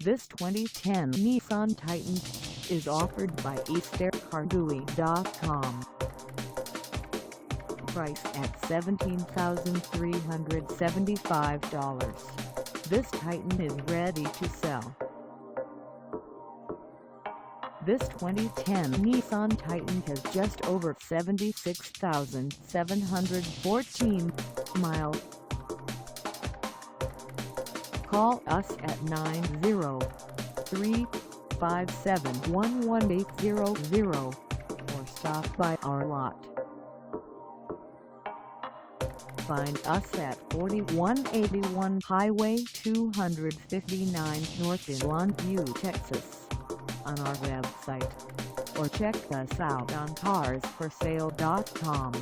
This 2010 Nissan Titan is offered by EastTXCarGuy.com. Price at $17,375. This Titan is ready to sell. This 2010 Nissan Titan has just over 76,714 miles. Call us at 903-571-1800 or stop by our lot. Find us at 4181 Highway 259 North in Longview, Texas, on our website, or check us out on carsforsale.com.